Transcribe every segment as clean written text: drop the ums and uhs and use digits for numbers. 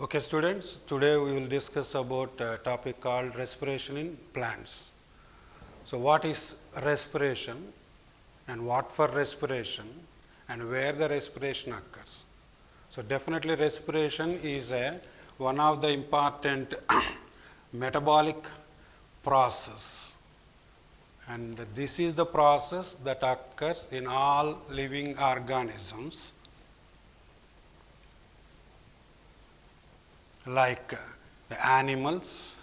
Okay students, today we will discuss about a topic called respiration in plants. So what is respiration and what for respiration and where the respiration occurs? So definitely respiration is one of the important metabolic process, and this is the process that occurs in all living organisms like the animals,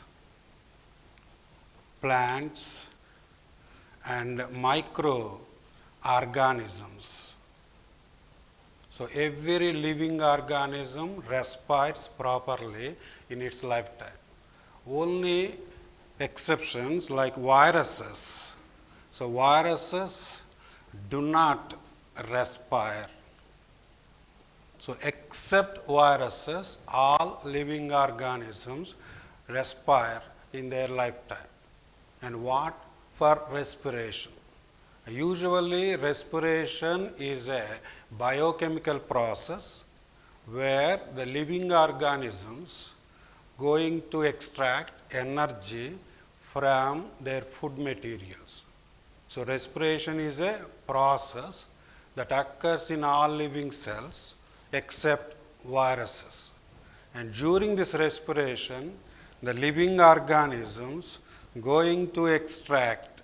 plants and microorganisms. So every living organism respires properly in its lifetime. Only exceptions like viruses. So viruses do not respire. So except viruses, all living organisms respire in their lifetime. And what for respiration? Usually respiration is a biochemical process where the living organisms going to extract energy from their food materials. So respiration is a process that occurs in all living cells except viruses. And during this respiration, the living organisms going to extract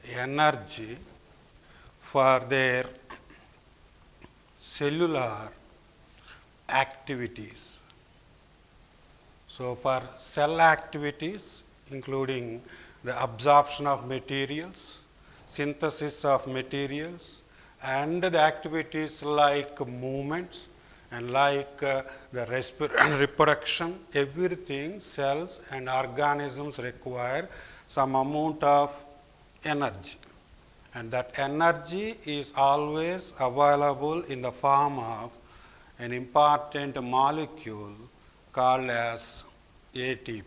energy for their cellular activities. So for cell activities, including the absorption of materials, synthesis of materials, and the activities like movements and like the reproduction, everything cells and organisms require some amount of energy. And that energy is always available in the form of an important molecule called as ATP.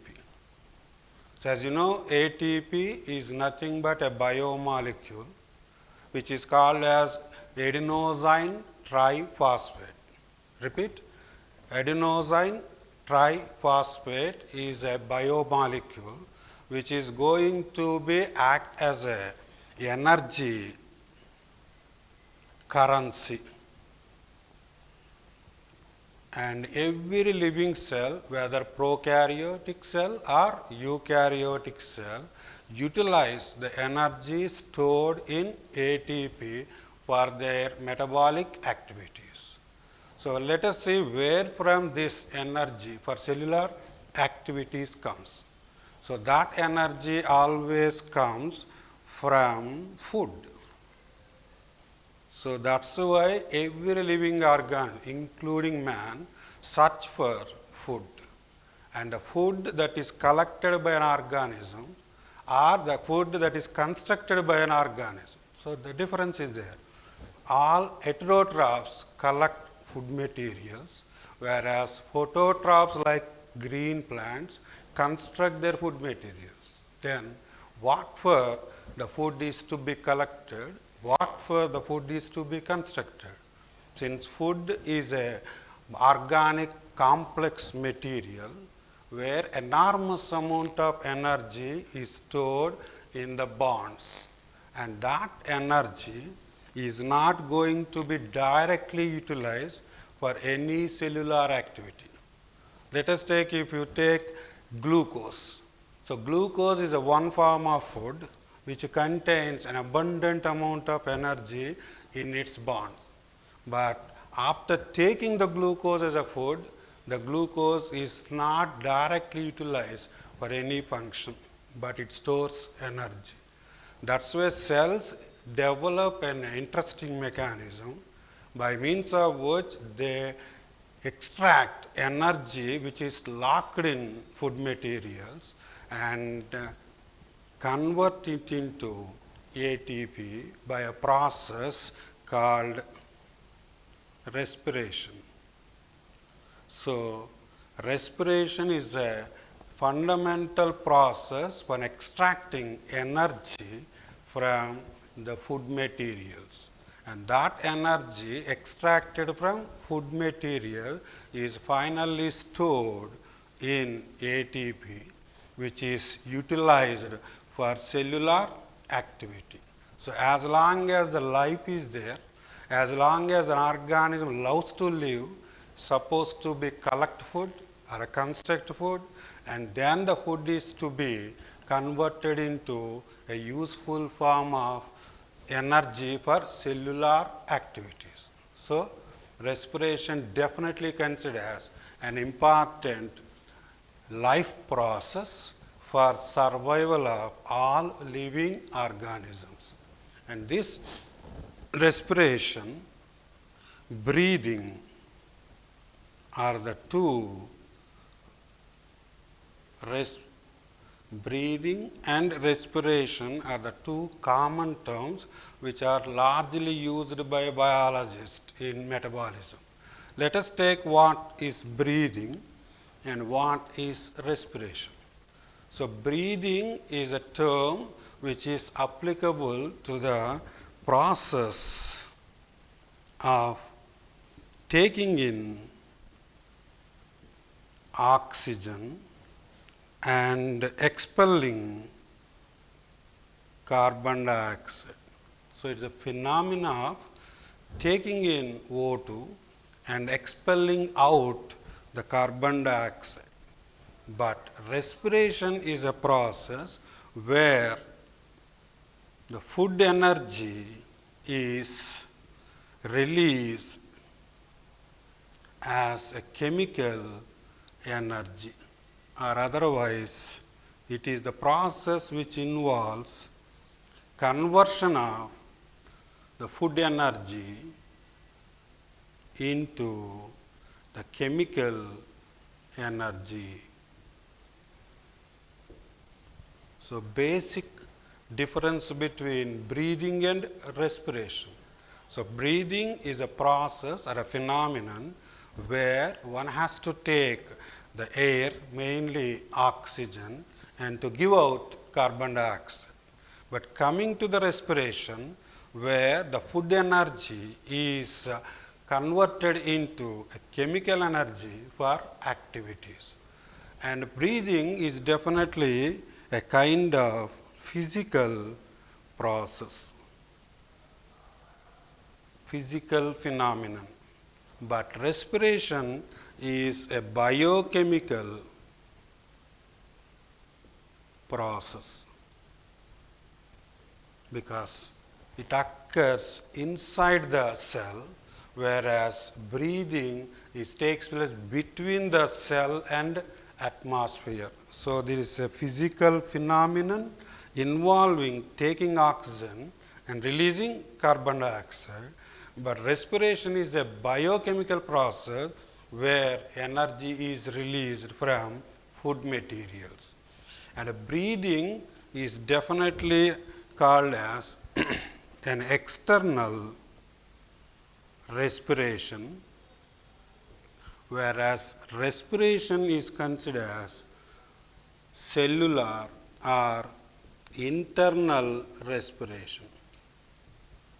So as you know, ATP is nothing but a biomolecule which is called as adenosine triphosphate. Repeat, adenosine triphosphate is a biomolecule which is going to be act as a energy currency. And every living cell, whether prokaryotic cell or eukaryotic cell, utilize the energy stored in ATP for their metabolic activities. So let us see where from this energy for cellular activities comes. So that energy always comes from food. So that's why every living organ, including man, search for food. And the food that is collected by an organism or the food that is constructed by an organism. So the difference is there. All heterotrophs collect food materials, whereas phototrophs like green plants construct their food materials. Then what for the food is to be collected, what for the food is to be constructed. Since food is a organic complex material where enormous amount of energy is stored in the bonds, and that energy is not going to be directly utilized for any cellular activity. Let us take, if you take glucose. So glucose is a one form of food which contains an abundant amount of energy in its bond. But after taking the glucose as a food, the glucose is not directly utilized for any function, but it stores energy. That's why cells develop an interesting mechanism by means of which they extract energy which is locked in food materials and convert it into ATP by a process called respiration. So respiration is a fundamental process for extracting energy from the food materials. and that energy extracted from food material is finally stored in ATP, which is utilized for cellular activity. So, as long as the life is there, as long as an organism loves to live, supposed to be collect food or construct food, and then the food is to be converted into a useful form of energy for cellular activities. So, respiration definitely considers an important life process for survival of all living organisms. And this respiration, breathing are the two breathing and respiration are the two common terms which are largely used by biologists in metabolism. Let us take what is breathing and what is respiration. So, breathing is a term which is applicable to the process of taking in oxygen and expelling carbon dioxide. So, it is a phenomena of taking in O2 and expelling out the carbon dioxide. But respiration is a process where the food energy is released as a chemical energy, or otherwise it is the process which involves conversion of the food energy into the chemical energy. So, basic difference between breathing and respiration. So, breathing is a process or a phenomenon where one has to take the air, mainly oxygen, and to give out carbon dioxide. But coming to the respiration, where the food energy is converted into a chemical energy for activities. And breathing is definitely a kind of physical process, physical phenomenon. But respiration is a biochemical process because it occurs inside the cell, whereas breathing takes place between the cell and atmosphere. So, there is a physical phenomenon involving taking oxygen and releasing carbon dioxide, but respiration is a biochemical process where energy is released from food materials. And breathing is definitely called as an external respiration, whereas respiration is considered as cellular or internal respiration.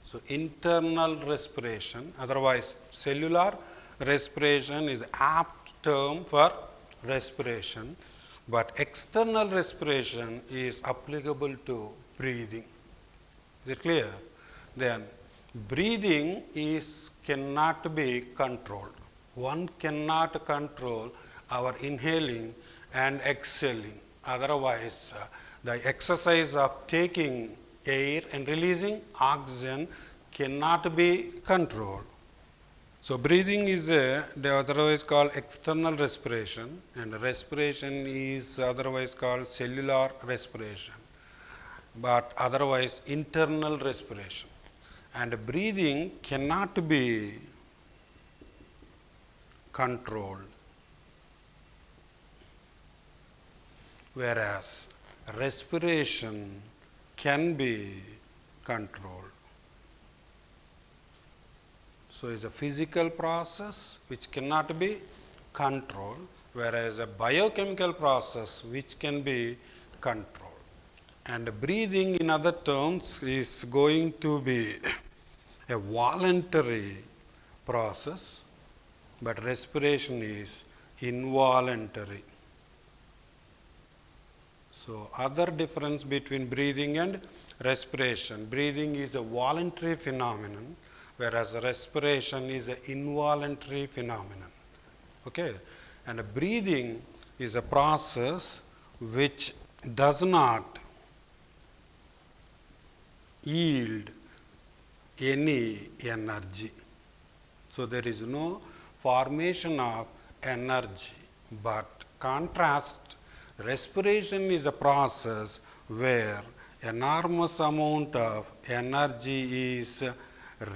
So, internal respiration, otherwise cellular respiration is apt term for respiration, but external respiration is applicable to breathing. Is it clear? Then breathing cannot be controlled. One cannot control our inhaling and exhaling. Otherwise, the exercise of taking air and releasing oxygen cannot be controlled. So, breathing is otherwise called external respiration, and respiration is otherwise called cellular respiration, but otherwise internal respiration. And breathing cannot be controlled, whereas respiration can be controlled. So, it's a physical process which cannot be controlled, whereas a biochemical process which can be controlled. And breathing, in other terms, is going to be a voluntary process, but respiration is involuntary. So, other difference between breathing and respiration. Breathing is a voluntary phenomenon, whereas respiration is an involuntary phenomenon. Okay? And breathing is a process which does not yield any energy. So, there is no formation of energy, but contrast, respiration is a process where enormous amount of energy is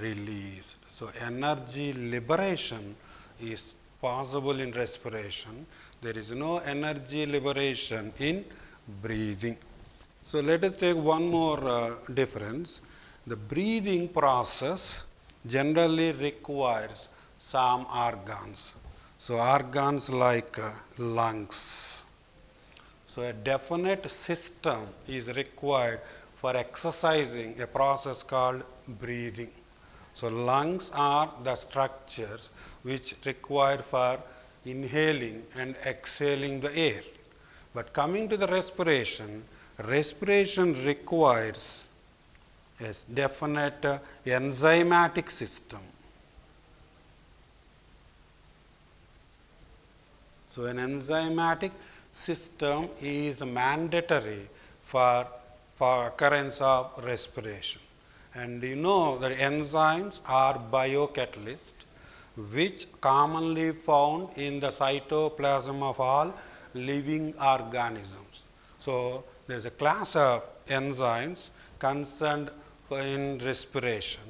released. So, energy liberation is possible in respiration. There is no energy liberation in breathing. So, let us take one more difference. The breathing process generally requires some organs. So, organs like lungs. So, a definite system is required for exercising a process called breathing. So, lungs are the structures which required for inhaling and exhaling the air. But coming to the respiration, respiration requires a definite enzymatic system. So, an enzymatic system is mandatory for occurrence of respiration. And you know that enzymes are biocatalysts which commonly found in the cytoplasm of all living organisms. So, there is a class of enzymes concerned in respiration.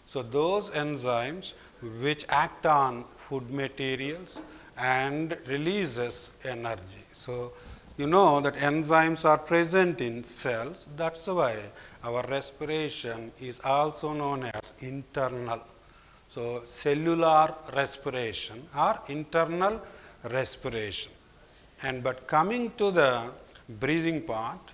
So, those enzymes which act on food materials and releases energy. So, you know that enzymes are present in cells, that is why our respiration is also known as internal. So, cellular respiration or internal respiration. And but coming to the breathing part,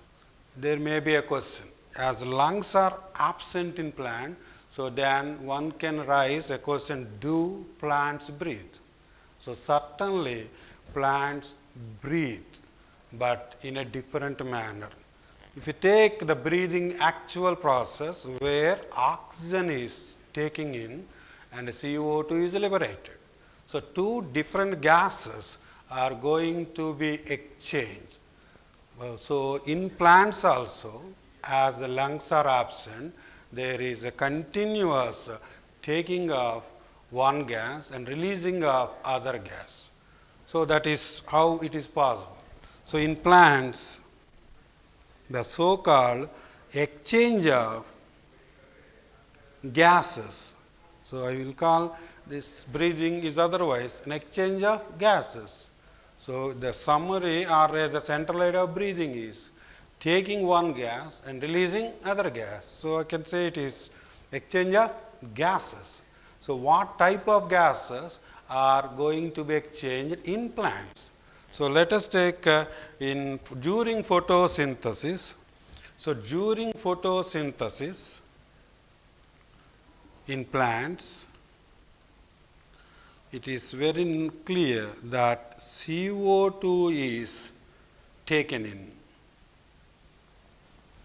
there may be a question. As lungs are absent in plant, so then one can raise a question, do plants breathe? So, certainly plants breathe, but in a different manner. If you take the breathing actual process where oxygen is taking in and CO2 is liberated. So, two different gases are going to be exchanged. So, in plants also, as the lungs are absent, there is a continuous taking of one gas and releasing of other gas. So, that is how it is possible. So, in plants, the so-called exchange of gases. So, I will call this breathing is otherwise an exchange of gases. So, the summary or the central idea of breathing is taking one gas and releasing other gas. So, I can say it is exchange of gases. So, what type of gases are going to be exchanged in plants? So, let us take during photosynthesis. So, during photosynthesis in plants, it is very clear that CO2 is taken in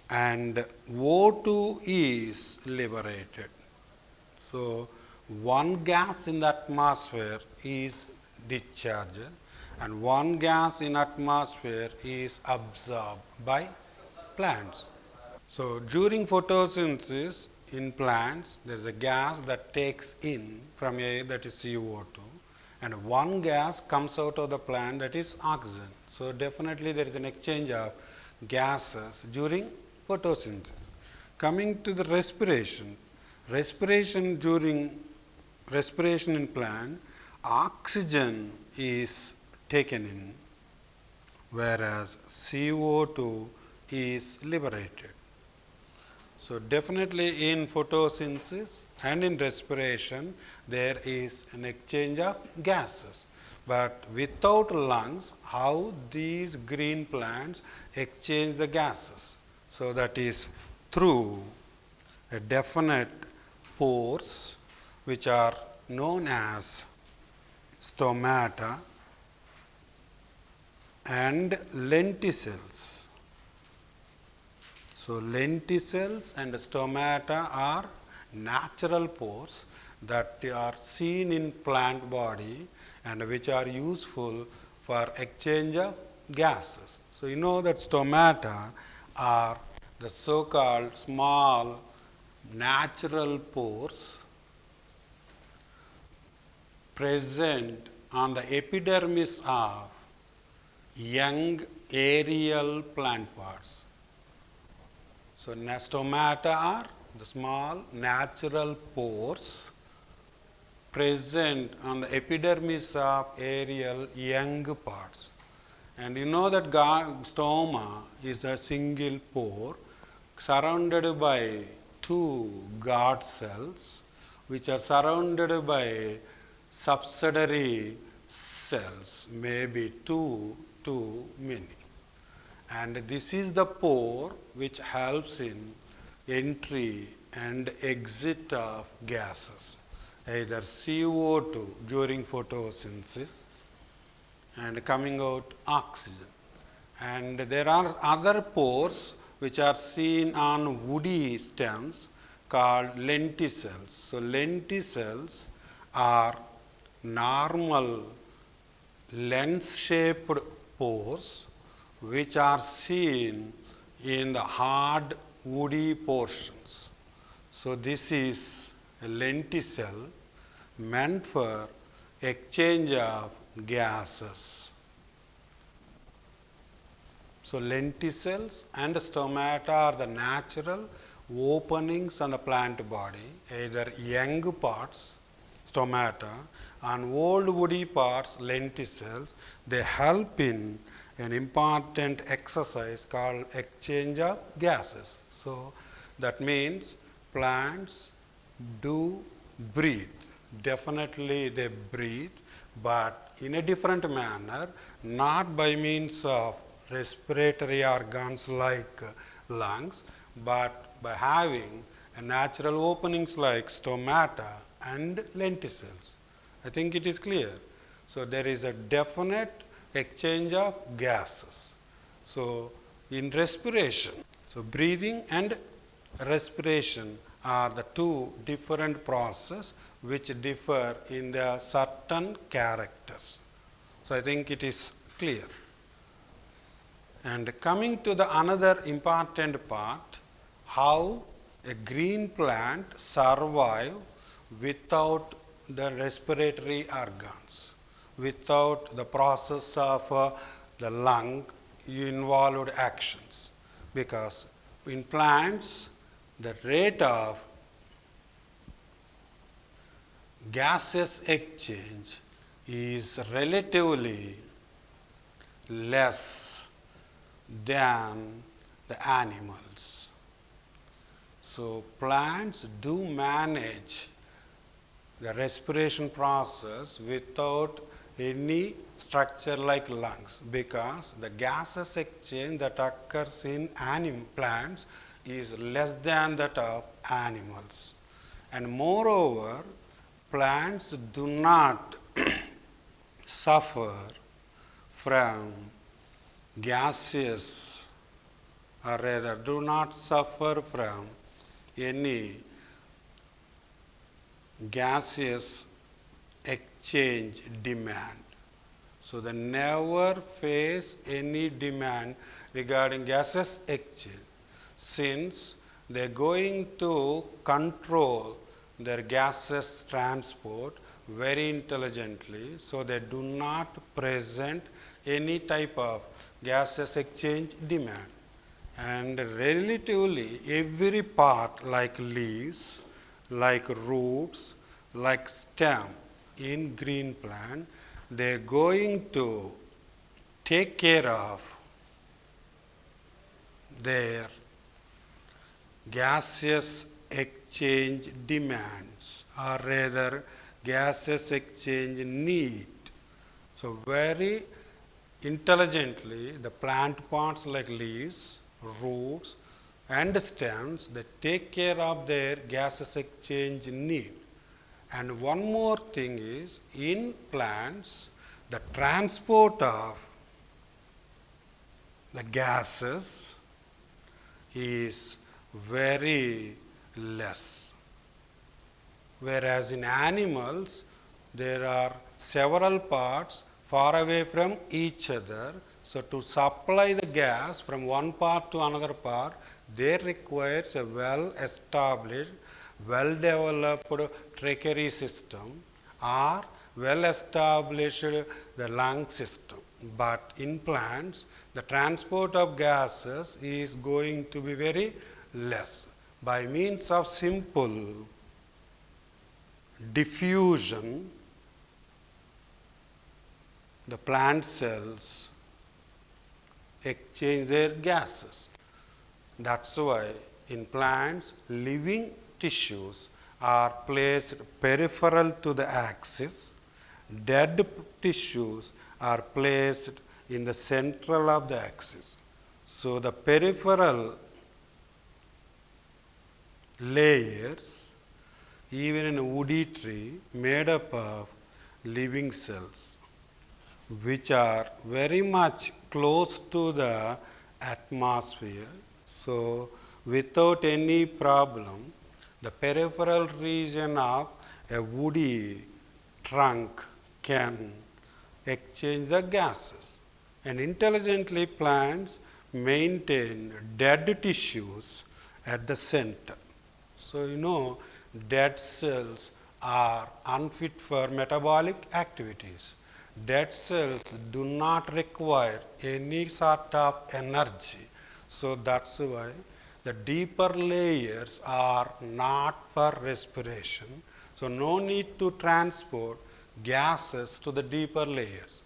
and O2 is liberated. So, one gas in the atmosphere is discharged and one gas in atmosphere is absorbed by plants. So, during photosynthesis in plants, there is a gas that takes in from air, that is CO2, and one gas comes out of the plant, that is oxygen. So, definitely there is an exchange of gases during photosynthesis. Coming to the respiration, during respiration in plant, oxygen is taken in, whereas CO2 is liberated. So, definitely in photosynthesis and in respiration, there is an exchange of gases. But without lungs, how these green plants exchange the gases? So, that is through a definite pores which are known as stomata and lenticels. So, lenticels and stomata are natural pores that are seen in plant body and which are useful for exchange of gases. So, you know that stomata are the so-called small natural pores present on the epidermis of young aerial plant pods. So, stomata are the small natural pores present on the epidermis of aerial young pods. And you know that stoma is a single pore surrounded by two guard cells which are surrounded by subsidiary cells, maybe two to many. And this is the pore which helps in entry and exit of gases, either CO2 during photosynthesis and coming out oxygen. And there are other pores which are seen on woody stems called lenticels. So, lenticels are normal lens-shaped pores which are seen in the hard woody portions. So, this is a lenticel meant for exchange of gases. So, lenticels and stomata are the natural openings on the plant body, either young parts, stomata, and old woody parts, lenticels. They help in an important exercise called exchange of gases. So, that means plants do breathe. Definitely they breathe, but in a different manner, not by means of respiratory organs like lungs, but by having a natural openings like stomata and lenticels. I think it is clear. So, there is a definite exchange of gases. So, in respiration, so breathing and respiration are the two different processes which differ in their certain characters. So, I think it is clear. And coming to the another important part, how a green plant survive without the respiratory organs, without the process of the lung involved actions, because in plants the rate of gaseous exchange is relatively less than the animals. So, plants do manage the respiration process without any structure like lungs, because the gaseous exchange that occurs in plants is less than that of animals. And moreover, plants do not suffer from gaseous, or rather do not suffer from any gaseous exchange demand. So, they never face any demand regarding gaseous exchange, since they are going to control their gaseous transport very intelligently. So, they do not present any type of gaseous exchange demand. And relatively every part like leaves, like roots, like stem in green plant, they are going to take care of their gaseous exchange demands, or rather gaseous exchange need. So, very intelligently the plant parts like leaves, roots and stems that take care of their gases exchange need. And one more thing is, in plants, the transport of the gases is very less. Whereas in animals, there are several parts far away from each other. So, to supply the gas from one part to another part, there requires a well-established, well-developed trachea system or well-established the lung system. But in plants, the transport of gases is going to be very less. By means of simple diffusion, the plant cells exchange their gases. That's why in plants, living tissues are placed peripheral to the axis. Dead tissues are placed in the central of the axis. So, the peripheral layers, even in a woody tree, made up of living cells, which are very much close to the atmosphere. So, without any problem, the peripheral region of a woody trunk can exchange the gases. And intelligently, plants maintain dead tissues at the center. So, you know, dead cells are unfit for metabolic activities. Dead cells do not require any sort of energy. So, that's why the deeper layers are not for respiration. So, no need to transport gases to the deeper layers.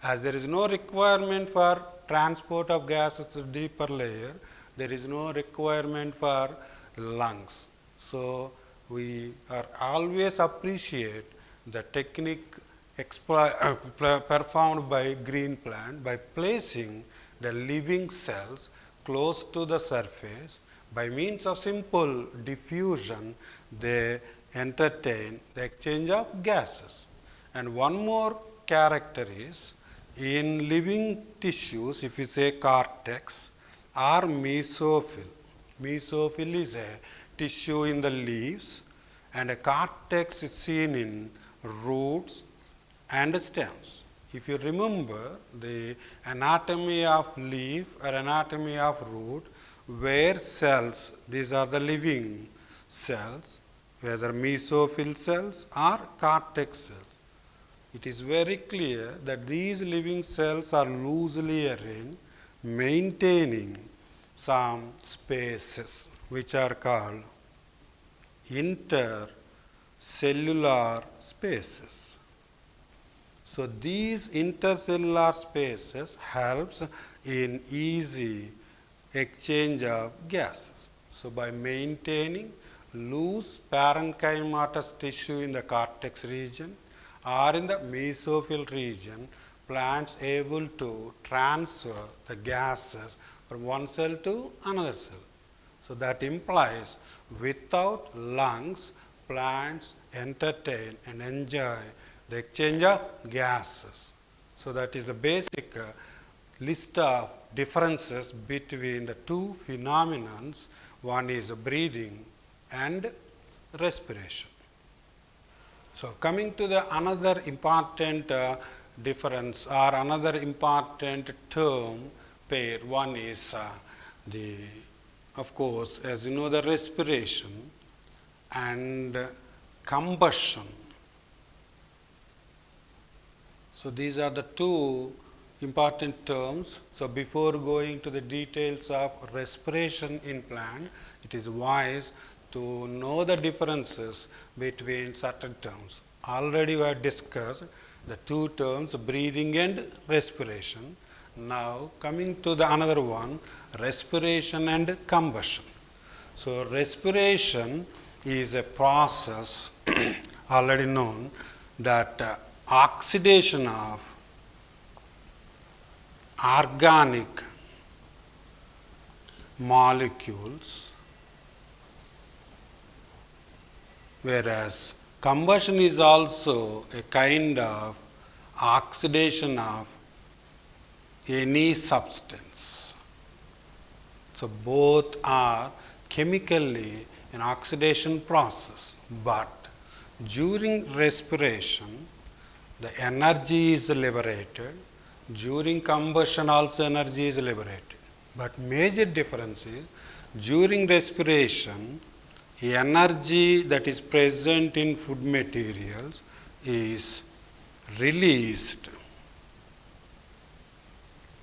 As there is no requirement for transport of gases to the deeper layer, there is no requirement for lungs. So, we are always appreciate the technique performed by green plant by placing the living cells close to the surface. By means of simple diffusion, they entertain the exchange of gases. And one more character is, in living tissues, if you say cortex or mesophyll. Mesophyll is a tissue in the leaves, and a cortex is seen in roots and stems. If you remember the anatomy of leaf or anatomy of root, where cells, these are the living cells, whether mesophyll cells or cortex cells, it is very clear that these living cells are loosely arranged, maintaining some spaces which are called intercellular spaces. So, these intercellular spaces helps in easy exchange of gases. So, by maintaining loose parenchymatous tissue in the cortex region or in the mesophyll region, plants able to transfer the gases from one cell to another cell. So, that implies without lungs, plants entertain and enjoy the exchange of gases. So, that is the basic list of differences between the two phenomenons. One is breathing and respiration. So, coming to the another important difference or another important term pair, one is of course, as you know, the respiration and combustion. So, these are the two important terms. So, before going to the details of respiration in plant, it is wise to know the differences between certain terms. Already we have discussed the two terms, breathing and respiration. Now, coming to the another one, respiration and combustion. So, respiration is a process already known that oxidation of molecules, whereas combustion is also a kind of oxidation of any substance. So both are chemically an oxidation process, but during respiration the energy is liberated, during combustion also energy is liberated. But major difference is during respiration energy that is present in food materials is released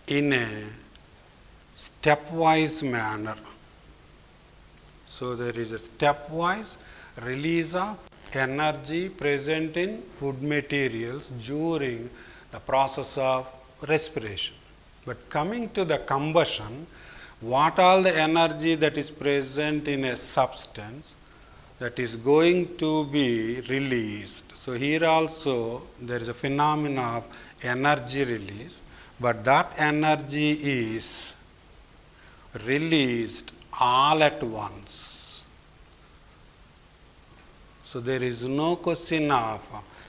in a stepwise manner. So there is a stepwise release of energy present in food materials during the process of respiration. But coming to the combustion, what all the energy that is present in a substance that is going to be released. So here also there is a phenomenon of energy release, but that energy is released all at once. So there is no question of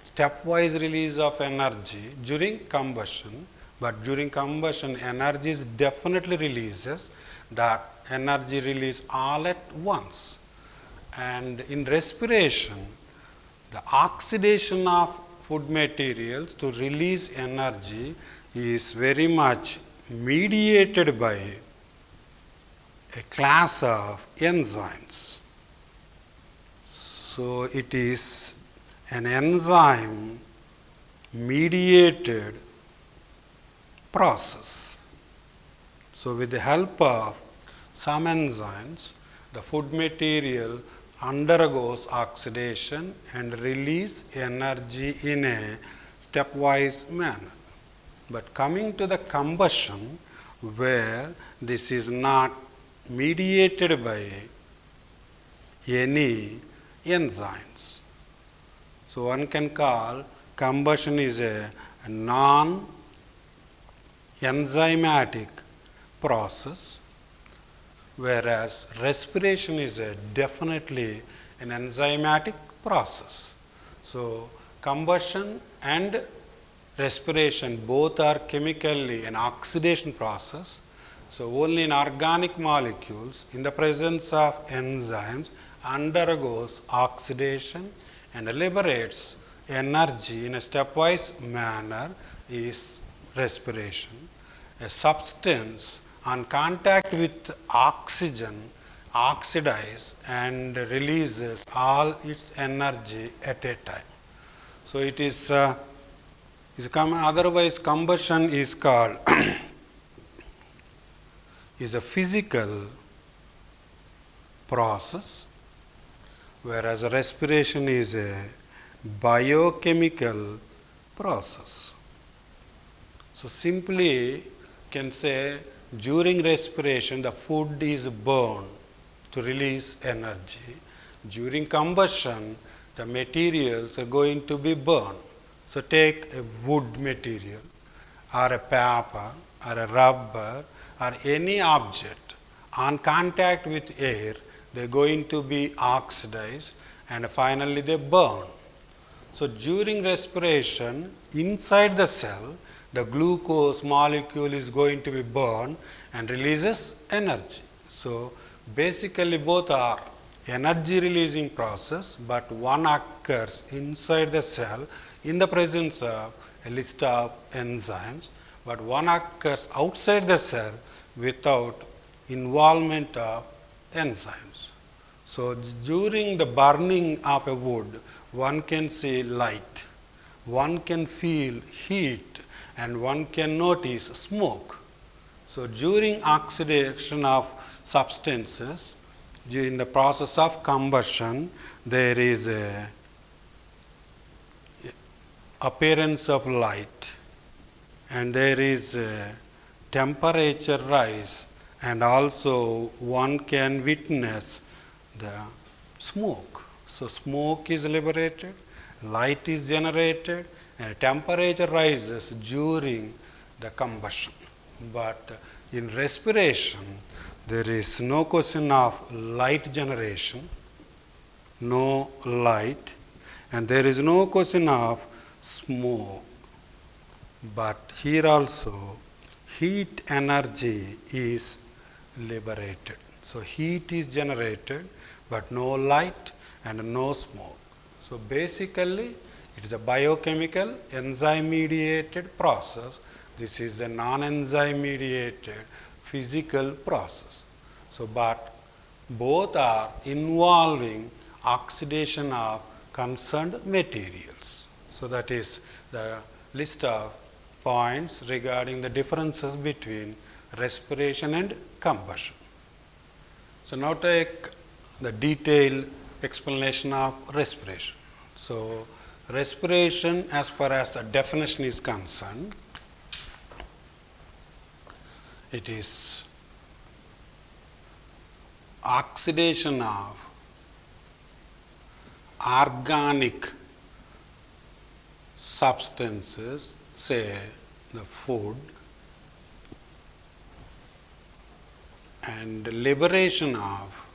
stepwise release of energy during combustion, but during combustion energy is definitely releases, that energy release all at once. And in respiration, the oxidation of food materials to release energy is very much mediated by a class of enzymes. So it is an enzyme mediated process. So with the help of some enzymes, the food material undergoes oxidation and release energy in a stepwise manner. But coming to the combustion, where this is not mediated by any enzymes. So one can call combustion is a non-enzymatic process, whereas respiration is definitely an enzymatic process. So combustion and respiration both are chemically an oxidation process. So only in organic molecules, in the presence of enzymes, undergoes oxidation and liberates energy in a stepwise manner is respiration. A substance on contact with oxygen oxidizes and releases all its energy at a time. So it is, otherwise combustion is called is a physical process, whereas respiration is a biochemical process. So simply can say during respiration the food is burned to release energy. During combustion the materials are going to be burned. So take a wood material or a paper or a rubber or any object on contact with air, they are going to be oxidized and finally they burn. So during respiration inside the cell, the glucose molecule is going to be burned and releases energy. So basically both are energy releasing process, but one occurs inside the cell in the presence of a list of enzymes, but one occurs outside the cell without involvement of enzymes. So during the burning of a wood, one can see light, one can feel heat, and one can notice smoke. So during oxidation of substances, during the process of combustion, there is a appearance of light, and there is a temperature rise, and also one can witness the smoke. So smoke is liberated, light is generated, and temperature rises during the combustion. But in respiration, there is no question of light generation, no light, and there is no question of smoke. But here also, heat energy is liberated. So heat is generated, but no light and no smoke. So basically, it is a biochemical enzyme-mediated process. This is a non-enzyme-mediated physical process. So, but both are involving oxidation of concerned materials. So that is the list of points regarding the differences between respiration and combustion. So now take the detailed explanation of respiration. So respiration, as far as the definition is concerned, it is oxidation of organic substances, say the food, and liberation of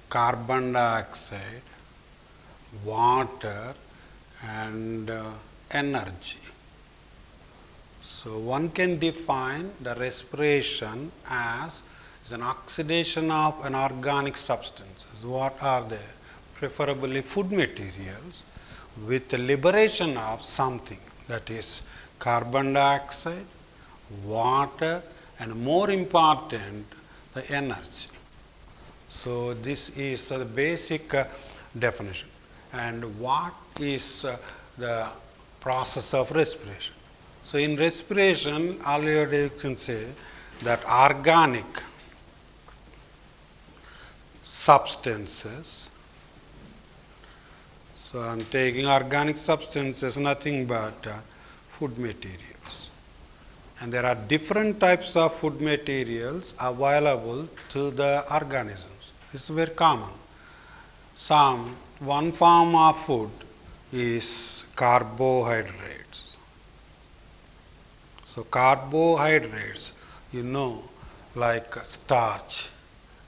carbon dioxide, water, and energy. So one can define the respiration as an oxidation of an organic substances. What are they? Preferably food materials with the liberation of something, that is carbon dioxide, water, and more important, the energy. So this is the basic definition. And what is the process of respiration? So in respiration, already you can say that organic substances. So I am taking organic substances, nothing but food materials. And there are different types of food materials available to the organisms. This is very common. One form of food is carbohydrates. So carbohydrates, like starch,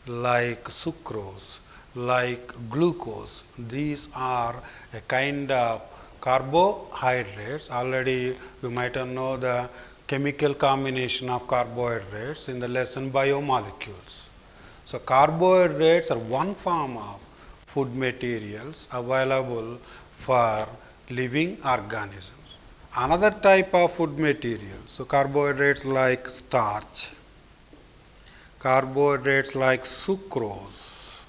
like sucrose, like glucose, these are a kind of carbohydrates. Already you might know the chemical combination of carbohydrates in the lesson biomolecules. So carbohydrates are one form of food materials available for living organisms. Another type of food material, so carbohydrates like starch, carbohydrates like sucrose,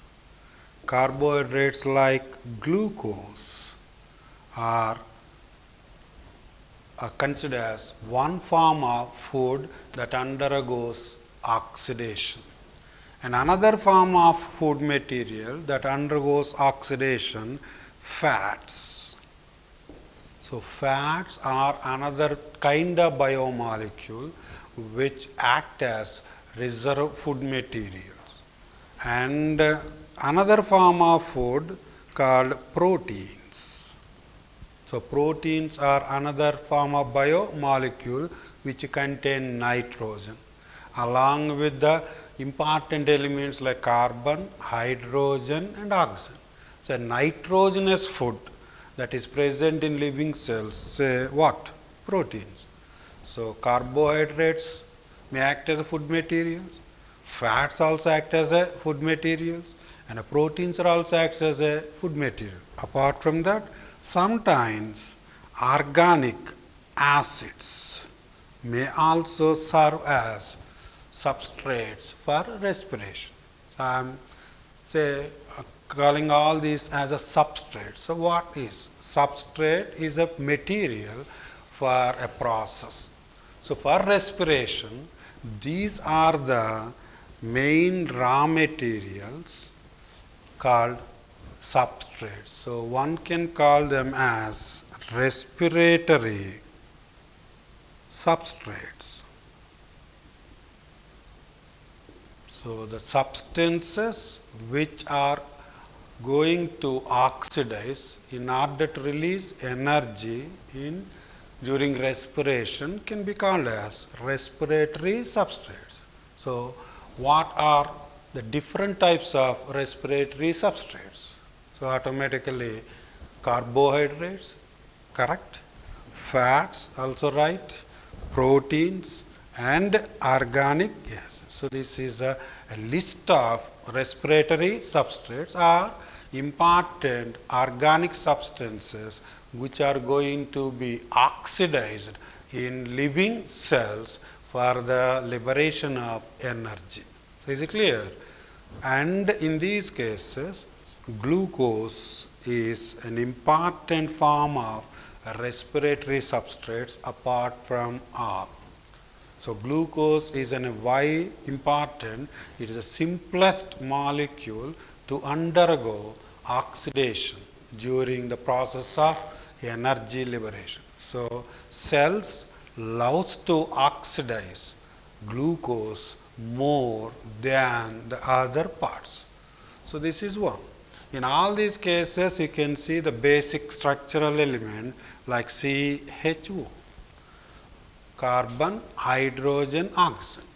carbohydrates like glucose are considered as one form of food that undergoes oxidation. And another form of food material that undergoes oxidation, fats. So fats are another kind of biomolecule which act as reserve food materials. And another form of food called proteins. So proteins are another form of biomolecule which contain nitrogen along with the important elements like carbon, hydrogen, and oxygen. So nitrogenous food that is present in living cells, say what? Proteins. So carbohydrates may act as a food materials, fats also act as a food materials, and proteins are also act as a food material. Apart from that, sometimes organic acids may also serve as substrates for respiration. So I am calling all these as a substrate. So what is? Substrate is a material for a process. So for respiration, these are the main raw materials called substrates. So one can call them as respiratory substrates. So the substances which are going to oxidize in order to release energy in during respiration can be called as respiratory substrates. So, what are the different types of respiratory substrates? So, automatically carbohydrates, correct, fats also right, proteins and organic gases. So, this is a list of respiratory substrates or important organic substances which are going to be oxidized in living cells for the liberation of energy. So, is it clear? And in these cases, glucose is an important form of respiratory substrates apart from all. So, glucose is why important? It is the simplest molecule to undergo oxidation during the process of energy liberation. So, cells loves to oxidize glucose more than the other parts. So, this is one. In all these cases, you can see the basic structural element like CHO, carbon, hydrogen, oxygen,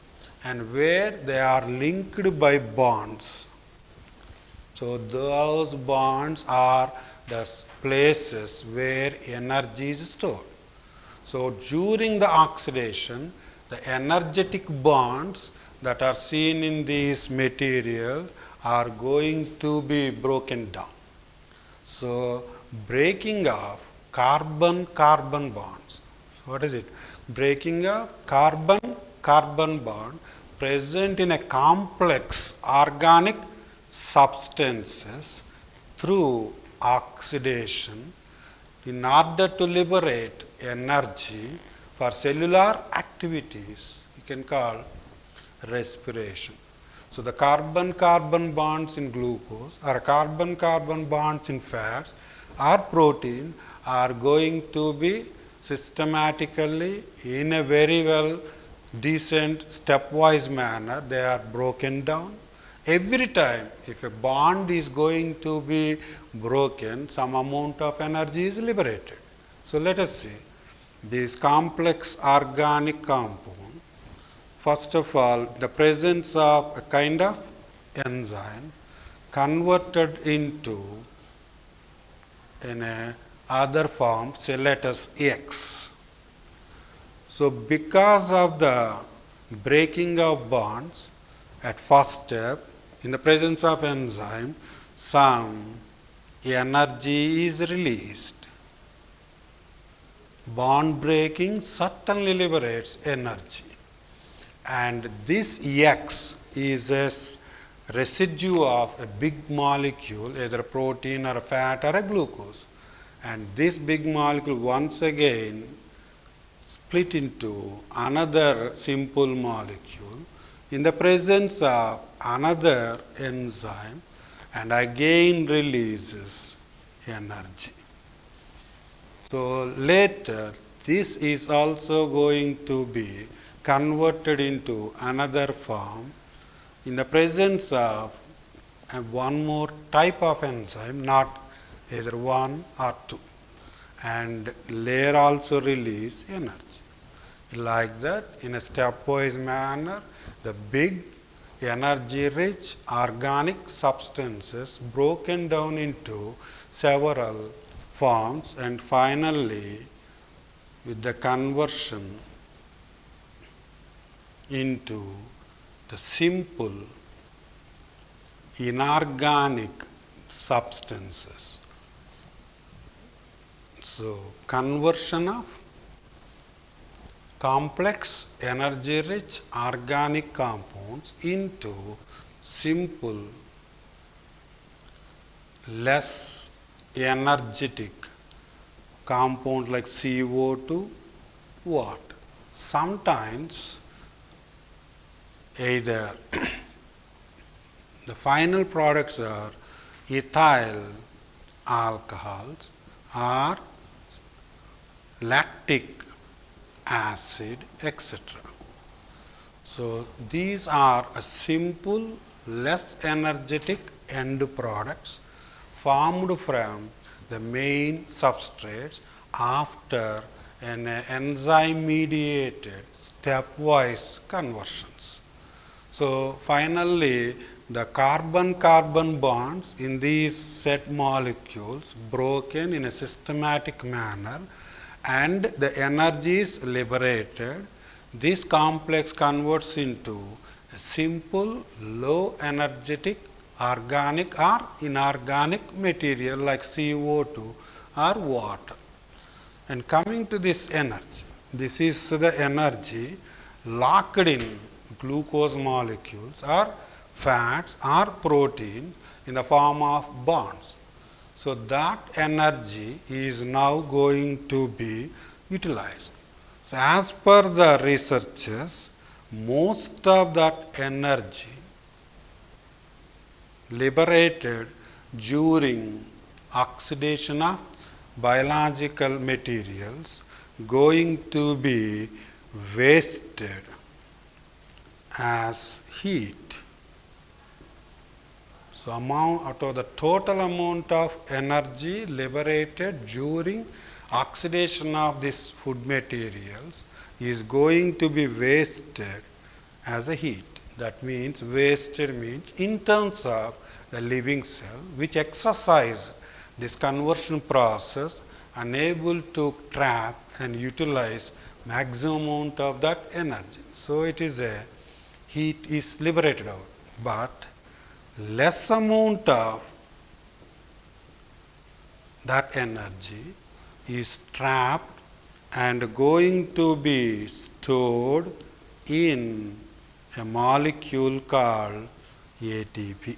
and where they are linked by bonds. So, those bonds are the places where energy is stored. So, during the oxidation, the energetic bonds that are seen in this material are going to be broken down. So, breaking of carbon-carbon bonds. What is it? Breaking of carbon-carbon bond present in a complex organic substances through oxidation in order to liberate energy for cellular activities, you can call respiration. So, the carbon-carbon bonds in glucose or carbon-carbon bonds in fats or protein are going to be systematically in a very well decent stepwise manner, they are broken down. Every time if a bond is going to be broken, some amount of energy is liberated. So, let us see this complex organic compound. First of all, the presence of a kind of enzyme converted into in other form, say let us X. So, because of the breaking of bonds at first step, in the presence of enzyme, some energy is released. Bond breaking certainly liberates energy, and this X is a residue of a big molecule, either a protein or a fat or a glucose, and this big molecule once again split into another simple molecule in the presence of another enzyme and again releases energy. So, later this is also going to be converted into another form in the presence of one more type of enzyme, not either one or two, and later also release energy. Like that, in a stepwise manner, the big energy rich organic substances broken down into several forms, and finally with the conversion into the simple inorganic substances. So, conversion of complex energy rich organic compounds into simple less energetic compounds like CO2, what? Sometimes either the final products are ethyl alcohols or lactic acid, etc. So, these are a simple less energetic end products formed from the main substrates after an enzyme-mediated stepwise conversions. So finally, the carbon-carbon bonds in these set molecules broken in a systematic manner and the energy is liberated. This complex converts into a simple, low energetic organic or inorganic material like CO2 or water. And coming to this energy, this is the energy locked in glucose molecules or fats or protein in the form of bonds. So that energy is now going to be utilized. So as per the researchers, most of that energy liberated during oxidation of biological materials going to be wasted as heat. So out of the total amount of energy liberated during oxidation of these food materials is going to be wasted as a heat. That means wasted means in terms of the living cell which exercise this conversion process unable to trap and utilize maximum amount of that energy. So it is a heat is liberated out, but less amount of that energy is trapped and going to be stored in a molecule called ATP.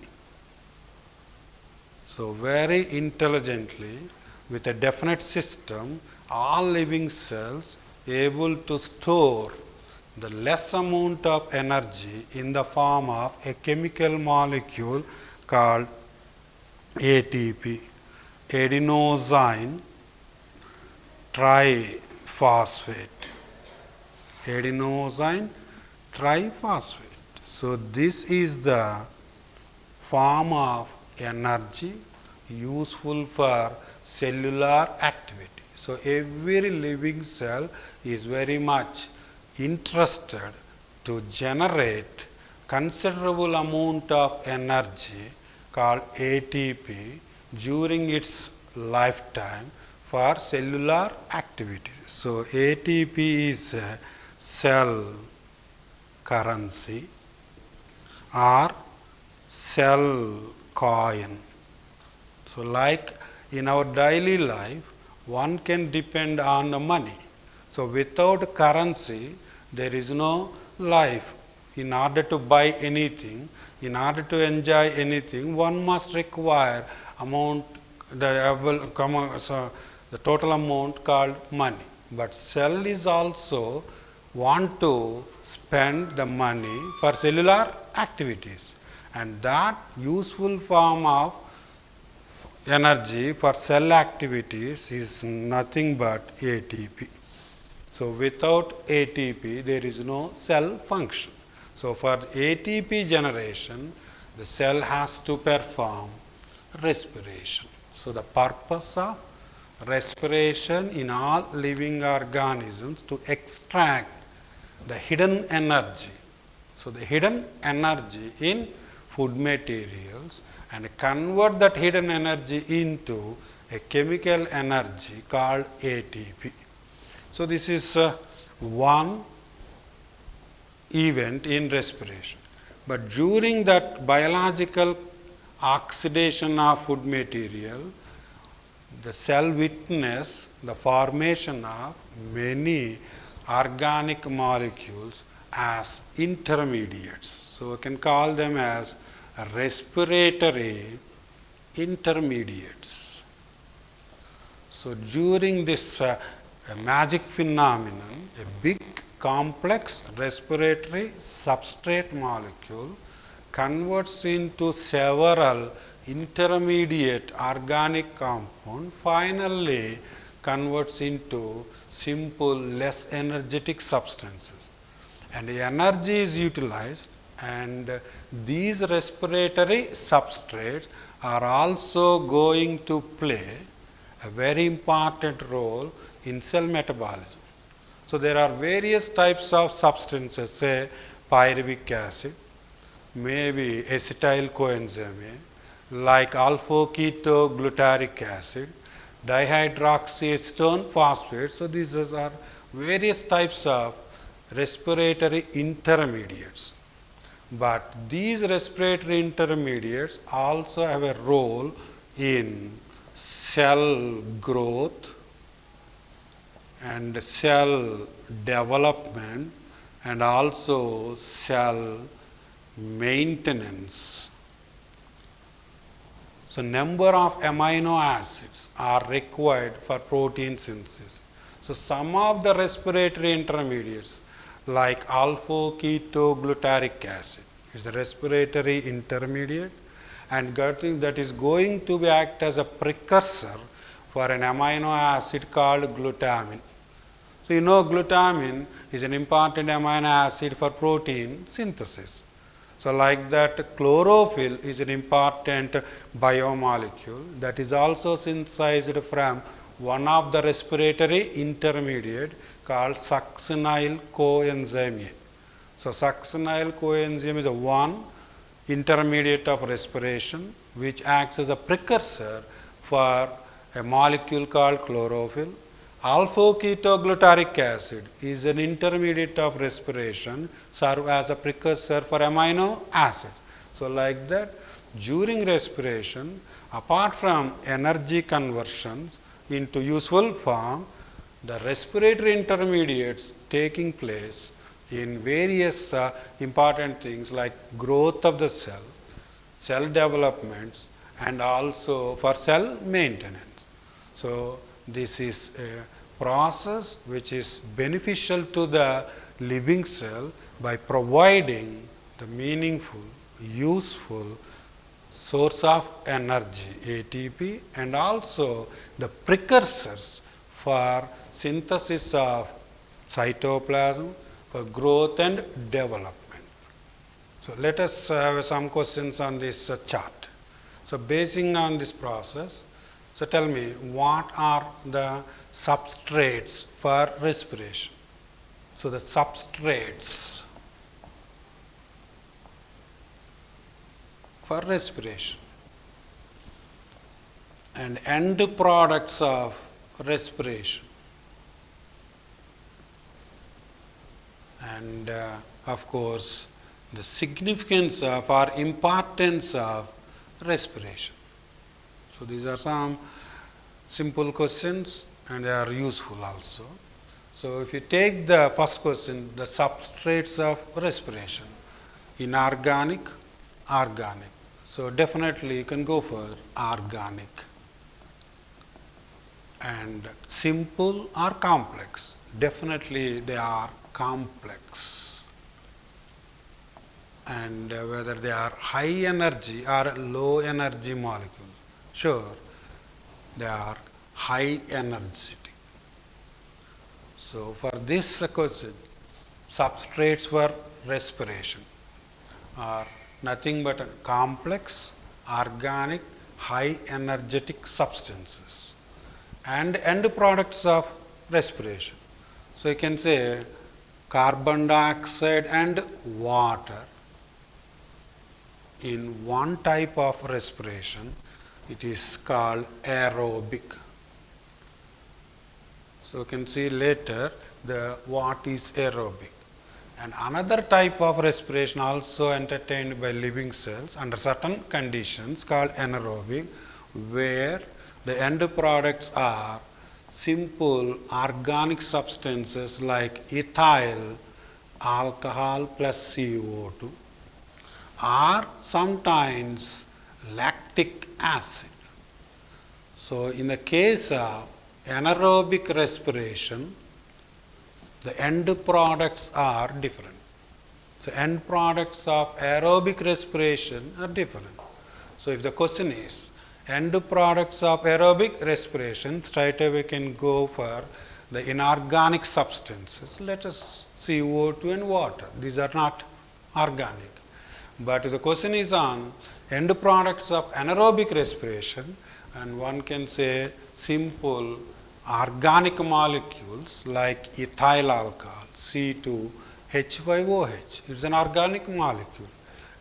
So very intelligently, with a definite system, all living cells able to store the less amount of energy in the form of a chemical molecule called ATP, adenosine triphosphate. Adenosine triphosphate. So this is the form of energy useful for cellular activity. So every living cell is very much interested to generate considerable amount of energy called ATP during its lifetime for cellular activity. So ATP is a cell currency or cell coin. So like in our daily life, one can depend on the money. So without currency, there is no life. In order to buy anything, in order to enjoy anything, one must require amount, the total amount called money. But cell is also want to spend the money for cellular activities, and that useful form of energy for cell activities is nothing but ATP. So without ATP, there is no cell function. So for ATP generation, the cell has to perform respiration. So the purpose of respiration in all living organisms to extract the hidden energy. So the hidden energy in food materials and convert that hidden energy into a chemical energy called ATP. So this is one event in respiration. But during that biological oxidation of food material, the cell witness the formation of many organic molecules as intermediates. So we can call them as respiratory intermediates. So during this magic phenomenon, a big complex respiratory substrate molecule converts into several intermediate organic compound, finally converts into simple, less energetic substances. And the energy is utilized, and these respiratory substrates are also going to play a very important role in cell metabolism. So there are various types of substances, say pyruvic acid, maybe acetyl coenzyme A, like alpha-ketoglutaric acid, dihydroxyacetone phosphate. So these are various types of respiratory intermediates. But these respiratory intermediates also have a role in cell growth and cell development and also cell maintenance. So number of amino acids are required for protein synthesis. So some of the respiratory intermediates like alpha-ketoglutaric acid is a respiratory intermediate and that is going to be act as a precursor for an amino acid called glutamine. So you know glutamine is an important amino acid for protein synthesis. So like that, chlorophyll is an important biomolecule that is also synthesized from one of the respiratory intermediate called succinyl coenzyme A. So succinyl coenzyme is one intermediate of respiration which acts as a precursor for a molecule called chlorophyll. Alpha-ketoglutaric acid is an intermediate of respiration, serve as a precursor for amino acids. So like that, during respiration, apart from energy conversions into useful form, the respiratory intermediates taking place in various important things like growth of the cell, cell development, and also for cell maintenance. So this is a process which is beneficial to the living cell by providing the meaningful, useful source of energy, ATP, and also the precursors for synthesis of cytoplasm, for growth and development. So let us have some questions on this chart. So basing on this process, so tell me, what are the substrates for respiration? So the substrates for respiration and end products of respiration. And of course, the significance of or importance of respiration. So these are some simple questions and they are useful also. So if you take the first question, the substrates of respiration, inorganic, organic. So definitely you can go for organic. And simple or complex, definitely they are complex. And whether they are high energy or low energy molecules, sure, they are high energetic. So for this question, substrates for respiration are nothing but complex, organic, high energetic substances and end products of respiration. So you can say carbon dioxide and water. In one type of respiration, it is called aerobic. So you can see later what is aerobic. And another type of respiration also entertained by living cells under certain conditions called anaerobic, where the end products are simple organic substances like ethyl alcohol plus CO2 or sometimes lactic acid. So in the case of anaerobic respiration, the end products are different. So end products of aerobic respiration are different. So if the question is end products of aerobic respiration, straight away we can go for the inorganic substances. Let us see CO2 and water. These are not organic. But if the question is on end products of anaerobic respiration, and one can say simple organic molecules like ethyl alcohol, C2H5OH. It's an organic molecule.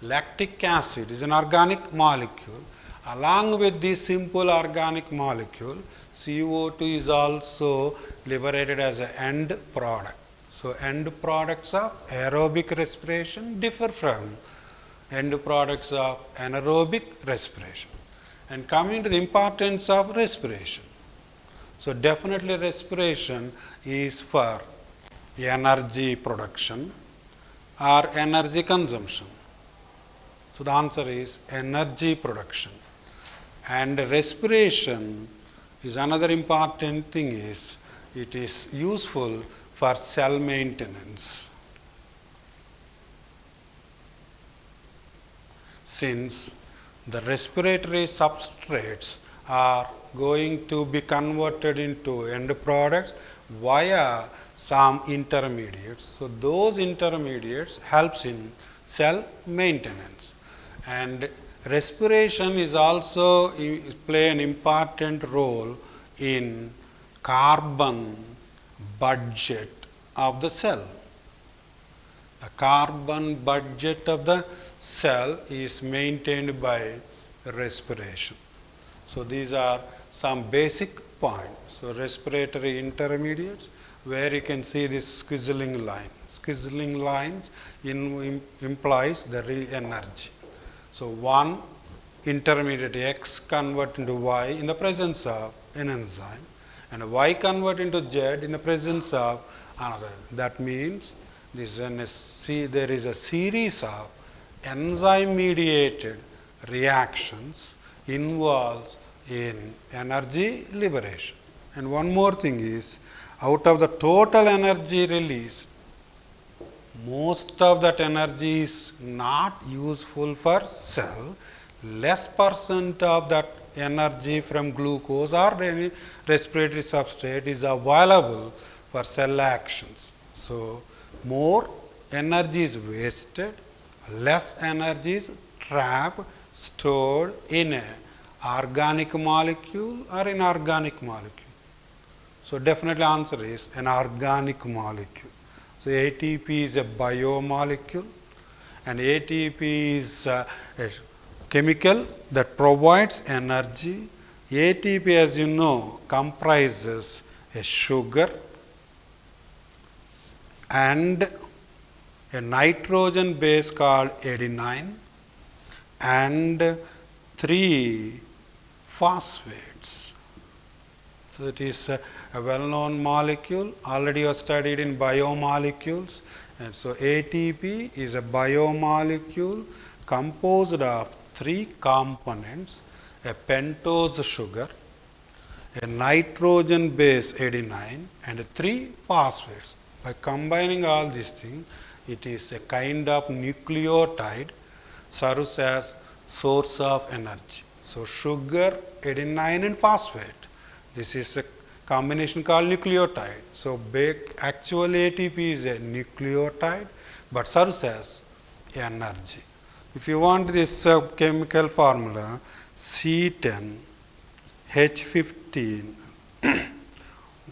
Lactic acid is an organic molecule. Along with this simple organic molecule, CO2 is also liberated as an end product. So, end products of aerobic respiration differ from end products of anaerobic respiration. And coming to the importance of respiration. So, definitely respiration is for energy production or energy consumption. So, the answer is energy production. And respiration is another important thing is it is useful for cell maintenance. Since the respiratory substrates are going to be converted into end products via some intermediates. So, those intermediates helps in cell maintenance. And respiration is also play an important role in carbon budget of the cell. The carbon budget of the cell is maintained by respiration. So, these are some basic points. So, respiratory intermediates where you can see this squiggling line. Squiggling lines implies the energy. So, one intermediate X convert into Y in the presence of an enzyme and Y convert into Z in the presence of another. That means there is a series of enzyme mediated reactions involved in energy liberation. And one more thing is, out of the total energy released, most of that energy is not useful for cell. Less % of that energy from glucose or any respiratory substrate is available for cell actions. So, more energy is wasted, less energy is trapped, stored in an organic molecule or inorganic molecule. So, definitely answer is an organic molecule. So, ATP is a biomolecule and ATP is a chemical that provides energy. ATP, as you know, comprises a sugar and a nitrogen base called adenine and 3 phosphates. So, it is a well-known molecule, already you have studied in biomolecules. And so, ATP is a biomolecule composed of 3 components, a pentose sugar, a nitrogen base adenine and 3 phosphates. By combining all these things, it is a kind of nucleotide serves as source of energy. So, sugar, adenine and phosphate, this is a combination called nucleotide. So, actual ATP is a nucleotide, but serves as energy. If you want this chemical formula, C10, H15,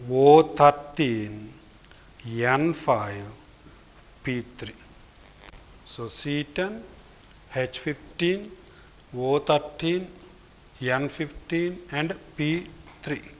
O13, N5, P3. So, C10, H15, O13, N15 and P3.